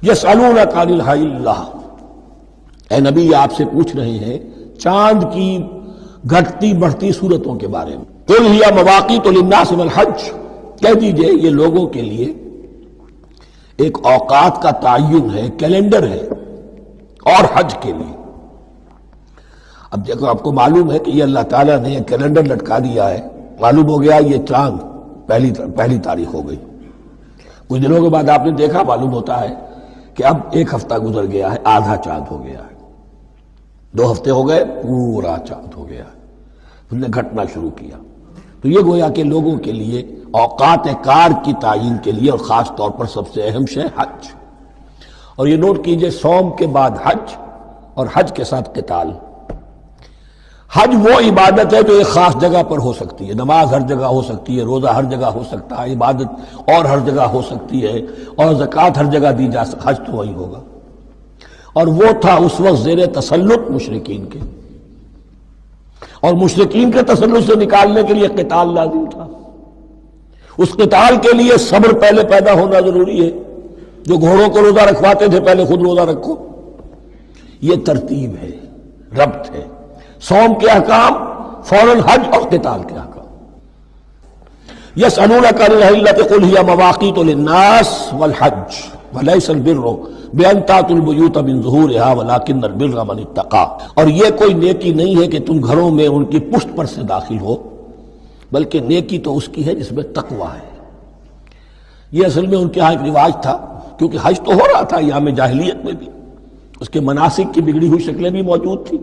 یسألونک عن الحلہ، اے نبی یہ آپ سے پوچھ رہے ہیں چاند کی گھٹتی بڑھتی صورتوں کے بارے میں۔ قل ہی مواقیت للناس والحج، کہہ دیجئے یہ لوگوں کے لیے ایک اوقات کا تعین ہے، کیلنڈر ہے، اور حج کے لیے۔ اب دیکھو آپ کو معلوم ہے کہ یہ اللہ تعالیٰ نے ایک کیلنڈر لٹکا دیا ہے، معلوم ہو گیا یہ چاند پہلی تاریخ ہو گئی، کچھ دنوں کے بعد آپ نے دیکھا معلوم ہوتا ہے کہ اب ایک ہفتہ گزر گیا ہے، آدھا چاند ہو گیا ہے، 2 ہفتے ہو گئے، پورا چاند ہو گیا ہے، اس نے گھٹنا شروع کیا۔ تو یہ گویا کہ لوگوں کے لیے اوقات کار کی تعین کے لیے، اور خاص طور پر سب سے اہم شے حج۔ اور یہ نوٹ کیجئے صوم کے بعد حج، اور حج کے ساتھ قتال۔ حج وہ عبادت ہے جو ایک خاص جگہ پر ہو سکتی ہے، نماز ہر جگہ ہو سکتی ہے، روزہ ہر جگہ ہو سکتا ہے، عبادت اور ہر جگہ ہو سکتی ہے، اور زکوٰۃ ہر جگہ دی جا سکتی، حج تو وہی ہوگا۔ اور وہ تھا اس وقت زیر تسلط مشرکین کے، اور مشرکین کے تسلط سے نکالنے کے لیے قتال لازم تھا۔ اس قتال کے لیے صبر پہلے پیدا ہونا ضروری ہے، جو گھوڑوں کو روزہ رکھواتے تھے پہلے خود روزہ رکھو۔ یہ ترتیب ہے، ربط ہے، صوم کے احکام فوراً حج اور قتال کے احکام۔ یسألونک عن الحلۃ قل ہی مواقیت للناس والحج ولیس البر بأن تأتوا البیوت من ظہورها ولکن البر من اتقى، اور یہ کوئی نیکی نہیں ہے کہ تم گھروں میں ان کی پشت پر سے داخل ہو، بلکہ نیکی تو اس کی ہے جس میں تقوی ہے۔ یہ اصل میں ان کے ہاں ایک رواج تھا، کیونکہ حج تو ہو رہا تھا ایام جاہلیت میں بھی، اس کے مناسک کی بگڑی ہوئی شکلیں بھی موجود تھیں،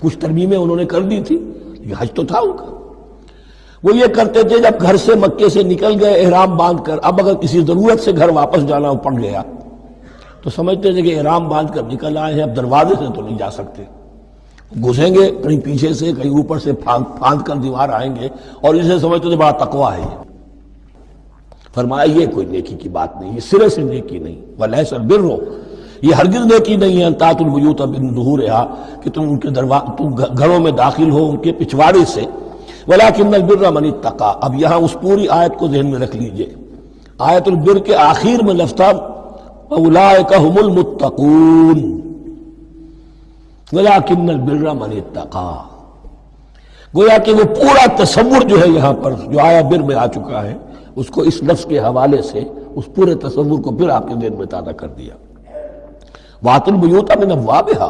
کچھ ترمیمیں انہوں نے کر دی تھی، لیکن حج تو تھا ان کا۔ وہ یہ کرتے تھے جب گھر سے مکے سے نکل گئے احرام باندھ کر، اب اگر کسی ضرورت سے گھر واپس جانا پڑ گیا تو سمجھتے تھے کہ احرام باندھ کر نکل آئے ہیں، اب دروازے سے تو نہیں جا سکتے، گھسیں گے کہیں پیچھے سے کہیں اوپر سے پھاند کر دیوار آئیں گے، اور اسے سمجھتے تھے بڑا تقویٰ ہے یہ۔ فرمایا یہ کوئی نیکی کی بات نہیں، یہ سرے سے نیکی نہیں۔ ولیس البر، یہ ہرگز نیکی نہیں ہے ان تأتوا البیوت من ظہورها، کہ تم ان کے تم گھروں میں داخل ہو ان کے پچھواڑے سے، ولکن البر من اتقى۔ اب یہاں اس پوری آیت کو ذہن میں رکھ لیجئے، آیت البر کے آخر میں لفظ تھا اولئک هم المتقون ولکن البر من اتقى۔ گویا کہ وہ پورا تصور جو ہے یہاں پر جو آیا بر میں آ چکا ہے، اس کو اس لفظ کے حوالے سے اس پورے تصور کو پھر آپ کے ذہن میں تازہ کر دیا۔ وَأْتُوا الْبُيُوتَ مِنْ أَبْوَابِهَا،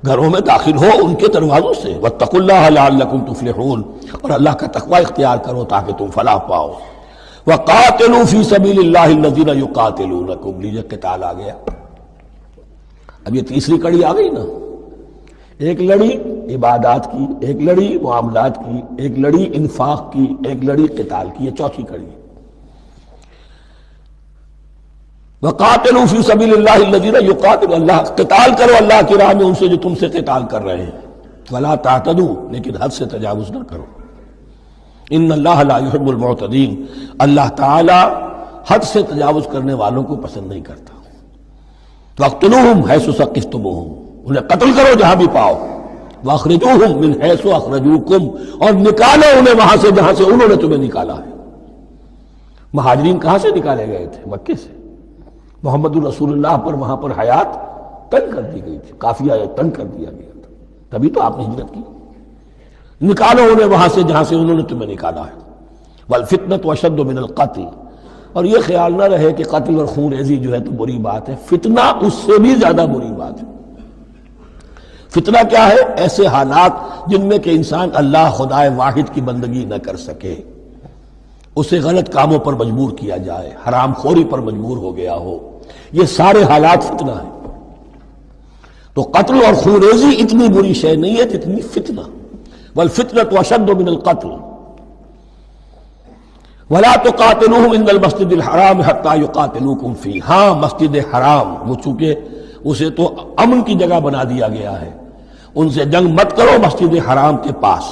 گھروں میں داخل ہو ان کے دروازوں سے، وَاتَّقُوا اللَّهَ لَعَلَّكُمْ تُفْلِحُونَ، اور اللہ کا تقوی اختیار کرو تاکہ تم فلاح پاؤ۔ وَقَاتِلُوا فِي سَبِيلِ اللَّهِ الَّذِينَ يُقَاتِلُونَكُمْ، لیجئے قتال آ گیا۔ اب یہ تیسری کڑی آ گئی نا، ایک لڑی عبادات کی، ایک لڑی معاملات کی، ایک لڑی انفاق کی، ایک لڑی قتال کی، یہ چوتھی کڑی۔ وَقَاتِلُوا فِي سَبِيلِ اللَّهِ الَّذِينَ يُقَاتِلُونَ، اللہ قتال کرو اللہ کی راہ میں ان سے جو تم سے قتال کر رہے ہیں۔ وَلَا تَعْتَدُوا، لیکن حد سے تجاوز نہ کرو۔ ان اللہ لا يحب المعتدین، اللہ تعالی حد سے تجاوز کرنے والوں کو پسند نہیں کرتا۔ وَاقْتُلُوهُمْ حَيْثُ ثَقِفْتُمُوهُمْ، انہیں قتل کرو جہاں بھی پاؤ۔ وَأَخْرِجُوهُمْ مِنْ حَيْثُ أَخْرَجُوكُمْ، اور نکالو انہیں وہاں سے جہاں سے انہوں نے تمہیں نکالا ہے۔ مہاجرین کہاں سے نکالے گئے تھے؟ مکے سے۔ محمد الرسول اللہ پر وہاں پر حیات تنگ کر دی گئی تھی، قافیہ تنگ کر دیا گیا تھا، تبھی تو آپ نے ہجرت کی۔ نکالو انہیں وہاں سے جہاں سے انہوں نے تمہیں نکالا ہے۔ والفتنة اشد من القتل، اور یہ خیال نہ رہے کہ قتل اور خون ریزی جو ہے تو بری بات ہے، فتنہ اس سے بھی زیادہ بری بات ہے۔ فتنہ کیا ہے؟ ایسے حالات جن میں کہ انسان اللہ خدائے واحد کی بندگی نہ کر سکے، اسے غلط کاموں پر مجبور کیا جائے، حرام خوری پر مجبور ہو گیا ہو، یہ سارے حالات فتنہ ہیں۔ تو قتل اور خون ریزی اتنی بری شے نہیں ہے جتنی فتنہ۔ والفتنة اشد من القتل ولا تقاتلوهم عند المسجد الحرام حتى يقاتلوكم فيه، ہاں مسجد حرام وہ چونکہ اسے تو امن کی جگہ بنا دیا گیا ہے، ان سے جنگ مت کرو مسجد حرام کے پاس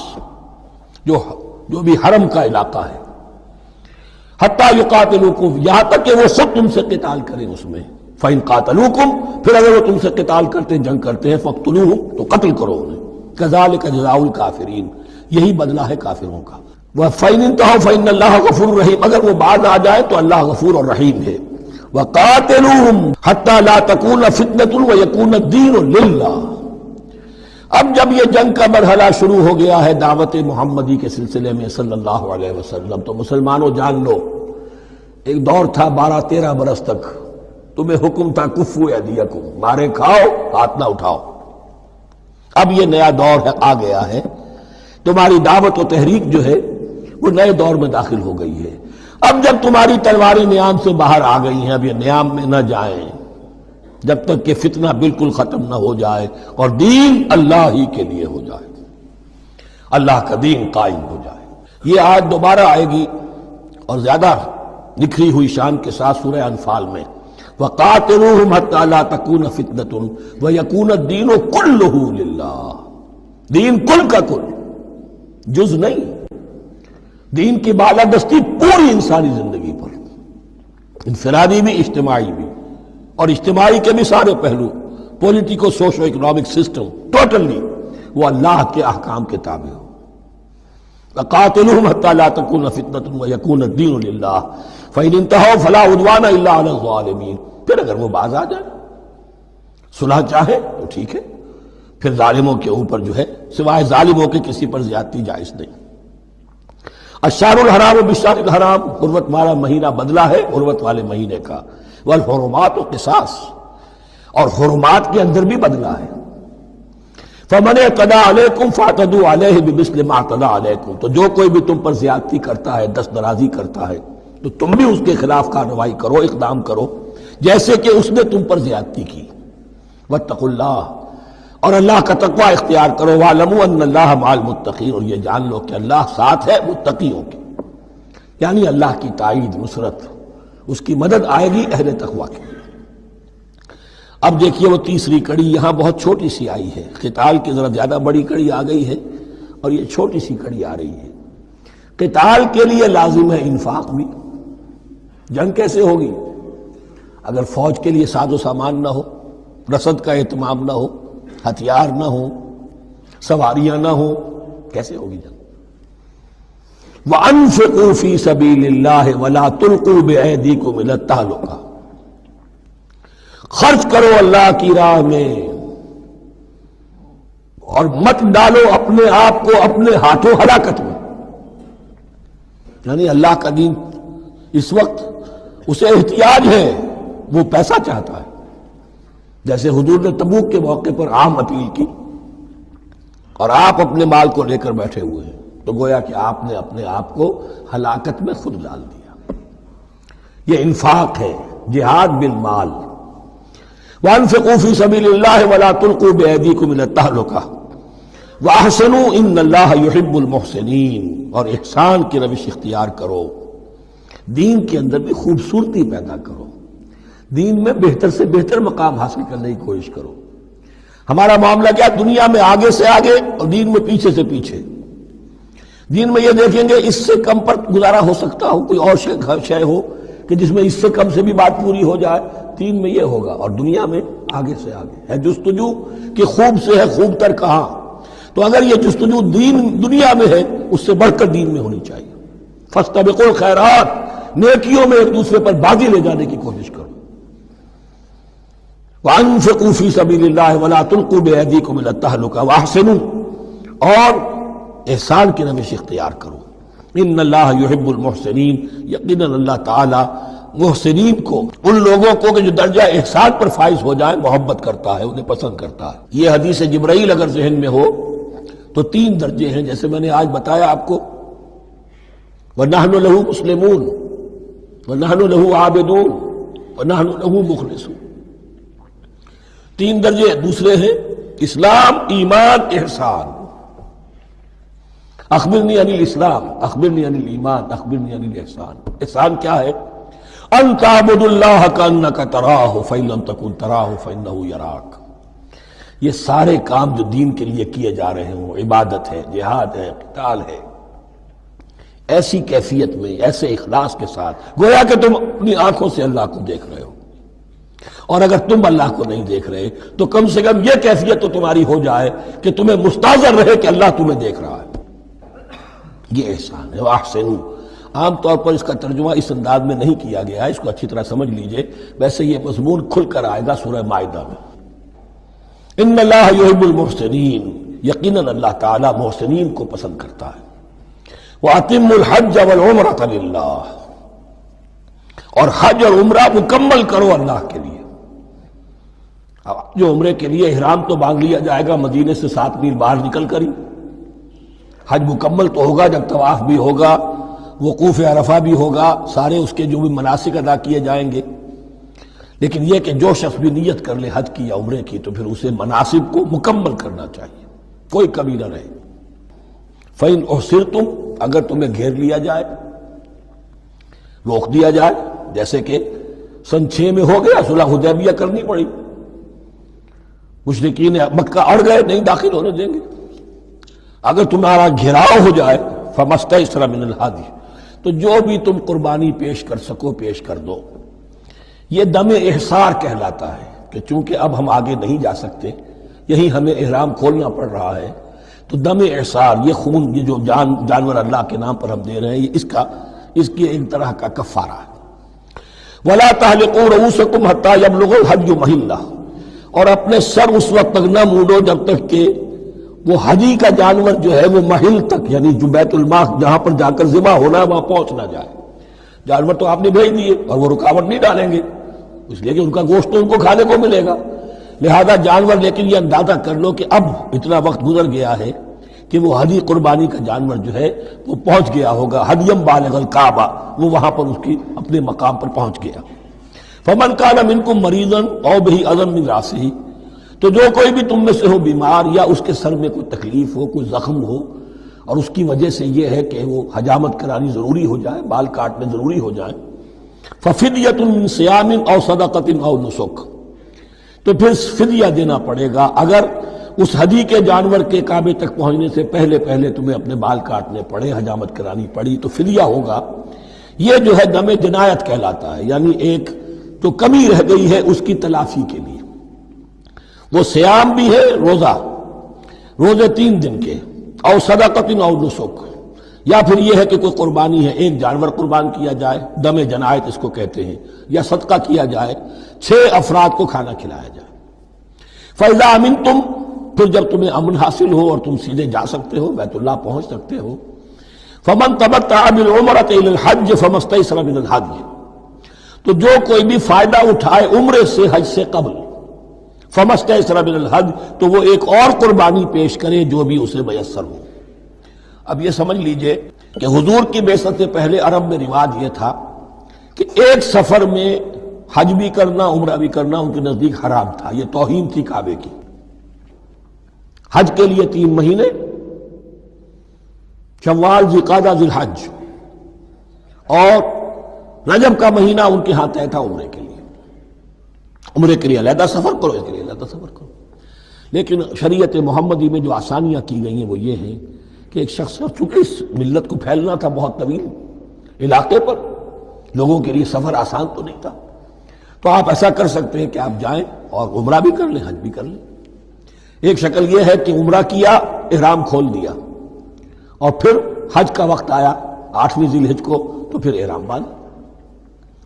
جو بھی حرم کا علاقہ ہے، حتیٰ یقاتلوکم، یہاں تک کہ وہ خود تم سے قتال کریں اس میں۔ فَإِن قَاتَلُوكُمْ، پھر اگر وہ تم سے قتال کرتے جنگ کرتے ہیں، فَاقْتُلُوهُمْ، تو قتل کرو انہیں۔ كَذَلِكَ جَزَاءُ الْكَافِرِينَ، یہی بدلہ ہے کافروں کا۔ وَفَإِنِ انْتَهَوْا فَإِنَّ اللَّهَ غَفُورٌ رَحِيمٌ، اگر وہ بعد آ جائے تو اللہ غفور اور رحیم ہے۔ وَقَاتِلُوهُمْ حَتَّى لَا تَكُونَ فِتْنَةٌ وَيَكُونَ الدِّينُ لِلَّهِ۔ اب جب یہ جنگ کا مرحلہ شروع ہو گیا ہے دعوت محمدی کے سلسلے میں صلی اللہ علیہ وسلم، تو مسلمانوں جان لو ایک دور تھا 12-13 برس تک تمہیں حکم تھا کفو ایدیکم، مارے کھاؤ ہاتھ نہ اٹھاؤ۔ اب یہ نیا دور آ گیا ہے، تمہاری دعوت و تحریک جو ہے وہ نئے دور میں داخل ہو گئی ہے۔ اب جب تمہاری تلواریں نیام سے باہر آ گئی ہیں، اب یہ نیام میں نہ جائیں جب تک کہ فتنہ بالکل ختم نہ ہو جائے اور دین اللہ ہی کے لیے ہو جائے، اللہ کا دین قائم ہو جائے۔ یہ آیت دوبارہ آئے گی اور زیادہ نکھری ہوئی شان کے ساتھ سورہ انفال میں، وَقَاتِلُوهُمْ حَتَّى لَا تَكُونَ فِتْنَةٌ وَيَكُونَ الدِّينُ كُلُّهُ لِلَّهِ۔ دین کل کا کل، جز نہیں۔ دین کی بالادستی پوری انسانی زندگی پر، انفرادی بھی اجتماعی بھی، اور اجتماعی کے بھی سارے پہلو، politico socio economic system totally وہ اللہ کے احکام کے تابع ہو۔ وَقَاتِلُوهُمْ حَتَّى لَا تَكُونَ فِتْنَةٌ وَيَكُونَ الدِّينُ لِلَّهِ فَإِنِ انْتَهَوْا فَلَا عُدْوَانَ إِلَّا عَلَى الظَّالِمِينَ۔ پھر اگر وہ باز آ جائے، صلح چاہے تو ٹھیک ہے، پھر ظالموں کے اوپر جو ہے سوائے ظالموں کے کسی پر زیادتی جائز نہیں۔ الشہر الحرام بالشہر الحرام، حرمت والا مہینہ بدلہ ہے حرمت والے مہینے کا، والحرمات قصاص، اور حرمات کے اندر بھی بدلہ ہے۔ فمن اعتدى علیکم فاعتدوا علیہ بمثل ما اعتدى علیکم، تو جو کوئی بھی تم پر زیادتی کرتا ہے، دست درازی کرتا ہے، تو تم بھی اس کے خلاف کارروائی کرو، اقدام کرو جیسے کہ اس نے تم پر زیادتی کی۔ واتقوا اللہ، اور اللہ کا تقوی اختیار کرو، وَاعْلَمُوا أَنَّ اللَّهَ مَعَ الْمُتَّقِينَ، اور یہ جان لو کہ اللہ ساتھ ہے متقیوں کے، یعنی اللہ کی تائید، نصرت، اس کی مدد آئے گی اہل تقوی کے۔ اب دیکھیے وہ تیسری کڑی یہاں بہت چھوٹی سی آئی ہے، قتال کی ذرا زیادہ بڑی کڑی آ گئی ہے اور یہ چھوٹی سی کڑی آ رہی ہے۔ قتال کے لیے لازم ہے انفاق بھی۔ جنگ کیسے ہوگی اگر فوج کے لیے ساز و سامان نہ ہو، رسد کا اہتمام نہ ہو، ہتھیار نہ ہو، سواریاں نہ ہو، کیسے ہوگی جنگ؟ وَأَنفِقُوا فِي سَبِيلِ اللَّهِ وَلَا تُلْقُوا بِأَيْدِيكُمْ إِلَى التَّهْلُكَةِ، خرچ کرو اللہ کی راہ میں اور مت ڈالو اپنے آپ کو اپنے ہاتھوں ہلاکت میں۔ یعنی اللہ کا دین اس وقت اسے احتیاج ہے، وہ پیسہ چاہتا ہے، جیسے حضور نے تبوک کے موقع پر عام اپیل کی اور آپ اپنے مال کو لے کر بیٹھے ہوئے ہیں، تو گویا کہ آپ نے اپنے آپ کو ہلاکت میں خود ڈال دیا۔ یہ انفاق ہے، جہاد بالمال۔ وَأَنفِقُوا فِي سَبِيلِ اللَّهِ وَلَا تُلْقُوا بِأَيْدِيكُمْ إِلَى التَّهْلُكَةِ وَأَحْسِنُوا إِنَّ اللَّهَ يُحِبُّ الْمُحْسِنِينَ، اور احسان کی روش اختیار کرو، دین کے اندر بھی خوبصورتی پیدا کرو، دین میں بہتر سے بہتر مقام حاصل کرنے کی کوشش کرو۔ ہمارا معاملہ کیا، دنیا میں آگے سے آگے اور دین میں پیچھے سے پیچھے۔ دین میں یہ دیکھیں گے اس سے کم پر گزارا ہو سکتا ہو، کوئی اور شے ہو کہ جس میں اس سے کم سے بھی بات پوری ہو جائے، دین میں یہ ہوگا، اور دنیا میں آگے سے آگے ہے جستجو کہ خوب سے ہے خوب تر کہاں۔ تو اگر یہ جستجو دنیا میں ہے، اس سے بڑھ کر دین میں ہونی چاہیے۔ فاستبقوا الخیرات، نیکیوں میں ایک دوسرے پر بازی لے جانے کی کوشش کرو۔ وَأَنفِقُوا فِي سَبِيلِ اللَّهِ وَلَا تُلْقُوا بِأَيْدِيكُمْ إِلَى التَّهْلُكَةِ وَأَحْسِنُوا، اور احسان کی روش اختیار کرو۔ ان اللہ یحب المحسنین، یقیناً اللہ تعالی محسنین کو، ان لوگوں کو کہ جو درجہ احسان پر فائز ہو جائیں، محبت کرتا ہے، انہیں پسند کرتا ہے۔ یہ حدیث جبرائیل اگر ذہن میں ہو تو 3 درجے ہیں، جیسے میں نے آج بتایا آپ کو، وَنَحْنُ لَهُ مُسْلِمُونَ وَنَحْنُ لَهُ عَابِدُونَ وَنَحْنُ لَهُ مُخْلِصُونَ۔ 3 درجے دوسرے ہیں، اسلام، ایمان، احسان۔ اخبرنی عن الاسلام، اخبرنی عن الایمان، اخبرنی عن الاحسان۔ احسان کیا ہے؟ ان تعبد اللہ کانک تراہ فإن لم تکن تراہ فإنہ یراک۔ یہ سارے کام جو دین کے لیے کیے جا رہے ہوں، عبادت ہے، جہاد ہے، قتال ہے، ایسی کیفیت میں، ایسے اخلاص کے ساتھ، گویا کہ تم اپنی آنکھوں سے اللہ کو دیکھ رہے ہو، اور اگر تم اللہ کو نہیں دیکھ رہے تو کم سے کم یہ کیفیت تو تمہاری ہو جائے کہ تمہیں مستحضر رہے کہ اللہ تمہیں دیکھ رہا ہے۔ یہ احسان ہے۔ وَأَحْسِنُوا، عام طور پر اس کا ترجمہ اس انداز میں نہیں کیا گیا ہے، اس کو اچھی طرح سمجھ لیجئے، ویسے یہ مضمون کھل کر آئے گا سورہ مائدہ میں۔ ان اللہ یحب المحسنین، یقیناً اللہ تعالیٰ محسنین کو پسند کرتا ہے۔ وَأَتِمُّ الْحَجَّ وَالْعُمْرَةَ لِلَّهِ، اور حج اور عمرہ مکمل کرو اللہ کے لیے۔ جو عمرے کے لیے احرام تو باندھ لیا جائے گا مدینے سے 7 میل باہر نکل کر ہی، حج مکمل تو ہوگا جب طواف بھی ہوگا، وقوف عرفہ بھی ہوگا، سارے اس کے جو بھی مناسک ادا کیے جائیں گے، لیکن یہ کہ جو شخص بھی نیت کر لے حج کی یا عمرے کی تو پھر اسے مناسب کو مکمل کرنا چاہیے، کوئی کمی نہ رہے۔ فَإِنْ أُحْصِرْتُمْ، اگر تمہیں گھیر لیا جائے، روک دیا جائے، جیسے کہ سن 6 میں ہو گیا، صلح حدیبیہ کرنی پڑی، مشرکین مکہ اڑ گئے، نہیں داخل ہونے دیں گے۔ اگر تمہارا گھیراؤ ہو جائے فَمَسْتَيْسَرَ مِنَ الْهَدْيِ، تو جو بھی تم قربانی پیش کر سکو پیش کر دو۔ یہ دم احصار کہلاتا ہے کہ چونکہ اب ہم آگے نہیں جا سکتے، یہی ہمیں احرام کھولنا پڑ رہا ہے، تو دم احصار، یہ خون، یہ جو جانور اللہ کے نام پر ہم دے رہے ہیں، یہ اس کی ایک طرح کا کفارہ ہے۔ وَلَا تَحْلِقُوا رُؤُوسَكُمْ حَتَّى يَبْلُغَ الْحَدْيُ مَحِلَّهُ، اور اپنے سر اس وقت تک نہ مونڈو جب تک کہ وہ حدی کا جانور جو ہے وہ محل تک، یعنی جو بیت الماء جہاں پر جا کر ذبح ہونا ہے وہاں پہنچ نہ جائے۔ جانور تو آپ نے بھیج دیے اور وہ رکاوٹ نہیں ڈالیں گے، اس لیے کہ ان کا گوشت تو ان کو کھانے کو ملے گا، لہذا جانور، لیکن یہ اندازہ کر لو کہ اب اتنا وقت گزر گیا ہے کہ وہ حدی قربانی کا جانور جو ہے وہ پہنچ گیا ہوگا، حدیم بالغ الکعبہ، وہ وہاں پر اس کی اپنے مقام پر پہنچ گیا۔ فمن کان منکم مریضا او بہ اذى من راسہ، تو جو کوئی بھی تم میں سے ہو بیمار یا اس کے سر میں کوئی تکلیف ہو، کوئی زخم ہو، اور اس کی وجہ سے یہ ہے کہ وہ حجامت کرانی ضروری ہو جائے، بال کاٹنے ضروری ہو جائے، ففدیۃ من صیام او صدقۃ او نسک، تو پھر فدیہ دینا پڑے گا اگر اس حدی کے جانور کے کعبے تک پہنچنے سے پہلے تمہیں اپنے بال کاٹنے پڑے، حجامت کرانی پڑی، تو فدیہ ہوگا۔ یہ جو ہے دم جنایت کہلاتا ہے، یعنی ایک تو کمی رہ گئی ہے اس کی تلافی کے لیے۔ وہ سیام بھی ہے، روزے 3 دن کے، او صدقۃ او نسک، یا پھر یہ ہے کہ کوئی قربانی ہے، ایک جانور قربان کیا جائے، دم جنایت اس کو کہتے ہیں، یا صدقہ کیا جائے، 6 افراد کو کھانا کھلایا جائے۔ فَإِذَا أَمِنْتُمْ، پھر جب تمہیں امن حاصل ہو اور تم سیدھے جا سکتے ہو، بیت اللہ پہنچ سکتے ہو، فَمَنْ تَمَتَّعَ بِالْعُمْرَةِ إِلَى الْحَجِّ فَمَا اسْتَيْسَرَ مِنَ الْهَدْيِ، تو جو کوئی بھی فائدہ اٹھائے عمرے سے حج سے قبل، فَمَا اسْتَيْسَرَ مِنَ الْهَدْيِ، تو وہ ایک اور قربانی پیش کرے جو بھی اسے میسر ہو۔ اب یہ سمجھ لیجئے کہ حضور کی بعثت سے پہلے عرب میں رواج یہ تھا کہ ایک سفر میں حج بھی کرنا، عمرہ بھی کرنا ان کے نزدیک حرام تھا، یہ توہین تھی کعبے کی۔ حج کے لیے 3 مہینے، شوال، ذوالقعدہ، ذی الحج، اور رجب کا مہینہ ان کے ہاں طے تھا عمرے کے لیے۔ عمرے کے لیے علیحدہ سفر کرو، اس کے لیے علیحدہ سفر کرو۔ لیکن شریعت محمدی میں جو آسانیاں کی گئی ہیں وہ یہ ہیں کہ ایک شخص، چونکہ اس ملت کو پھیلنا تھا بہت طویل علاقے پر، لوگوں کے لیے سفر آسان تو نہیں تھا، تو آپ ایسا کر سکتے ہیں کہ آپ جائیں اور عمرہ بھی کر لیں، حج بھی کر لیں۔ ایک شکل یہ ہے کہ عمرہ کیا، احرام کھول دیا، اور پھر حج کا وقت آیا 8ویں ذی الحج کو تو پھر احرام باندھ،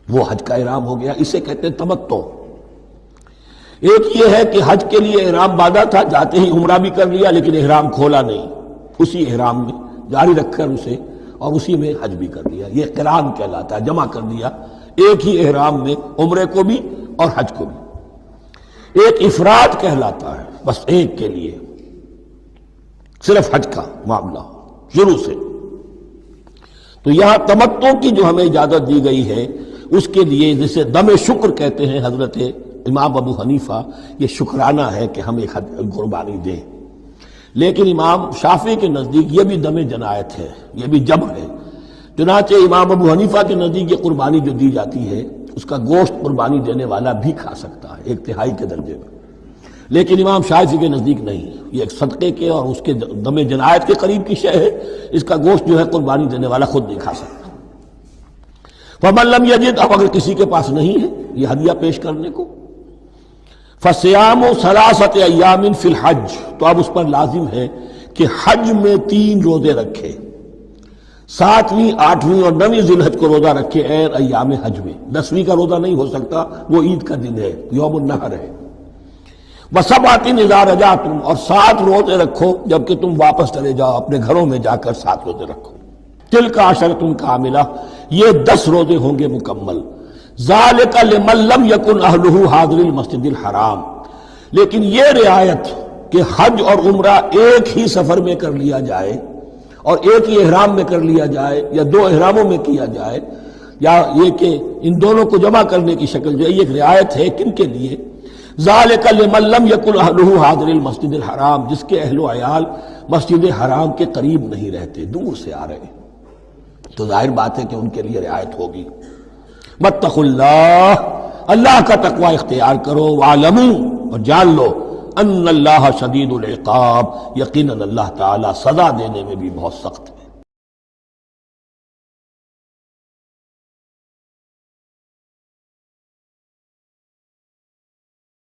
وہ حج کا احرام ہو گیا، اسے کہتے ہیں تمتع۔ ایک یہ ہے کہ حج کے لیے احرام باندھا تھا، جاتے ہی عمرہ بھی کر لیا لیکن احرام کھولا نہیں، اسی احرام میں جاری رکھ کر اسے، اور اسی میں حج بھی کر لیا، یہ قران کہلاتا ہے، جمع کر دیا ایک ہی احرام میں عمرے کو بھی اور حج کو بھی۔ ایک افراد کہلاتا ہے، بس ایک کے لیے صرف حج کا معاملہ شروع سے۔ تو یہاں تمتع کی جو ہمیں اجازت دی گئی ہے اس کے لیے، جسے دم شکر کہتے ہیں حضرت امام ابو حنیفہ، یہ شکرانہ ہے کہ ہم ایک قربانی دیں۔ لیکن امام شافعی کے نزدیک یہ بھی دم جنایت ہے، یہ بھی جبر ہے۔ چنانچہ امام ابو حنیفہ کے نزدیک یہ قربانی جو دی جاتی ہے اس کا گوشت قربانی دینے والا بھی کھا سکتا ہے 1/3 کے درجے میں، لیکن امام شافعی کے نزدیک نہیں، یہ ایک صدقے کے اور اس کے دم جنایت کے قریب کی شے ہے، اس کا گوشت جو ہے قربانی دینے والا خود نہیں کھا سکتا۔ فمن لم یجد، اب اگر کسی کے پاس نہیں ہے یہ ہدیہ پیش کرنے کو، فصیام 3 ایام فی الحج، تو اب اس پر لازم ہے کہ حج میں 3 روزے رکھے، 7ویں 8ویں اور 9ویں ذی الحج کو روزہ رکھے عین ایام حج میں. 10ویں کا روزہ نہیں ہو سکتا، وہ عید کا دن ہے، یوم النحر ہے. وَسَبْعَةٍ إِذَا رَجَعْتُمْ، اور 7 روزے رکھو جبکہ تم واپس چلے جاؤ، اپنے گھروں میں جا کر 7 روزے رکھو. تِلْکَ عَشَرَةٌ کاملہ، یہ 10 روزے ہوں گے مکمل. ذَلِكَ لِمَن لَّمْ يَكُنْ أَهْلُهُ حَاضِرِ الْمَسْجِدِ الْحَرَامِ، لیکن یہ رعایت کہ حج اور عمرہ ایک ہی سفر میں کر لیا جائے اور ایک ہی احرام میں کر لیا جائے یا 2 احراموں میں کیا جائے، یا یہ کہ ان دونوں کو جمع کرنے کی شکل جو ہے، یہ ایک رعایت ہے کن کے لیے؟ ذالک لمن لم یکن اہلہ حاضر المسجد الحرام، جس کے اہل و عیال مسجد حرام کے قریب نہیں رہتے، دور سے آ رہے ہیں، تو ظاہر بات ہے کہ ان کے لیے رعایت ہوگی. واتقوا اللہ، اللہ کا تقوی اختیار کرو. وعلموا، اور جان لو، ان اللہ شدید العقاب، یقیناً اللہ تعالی سزا دینے میں بھی بہت سخت ہے.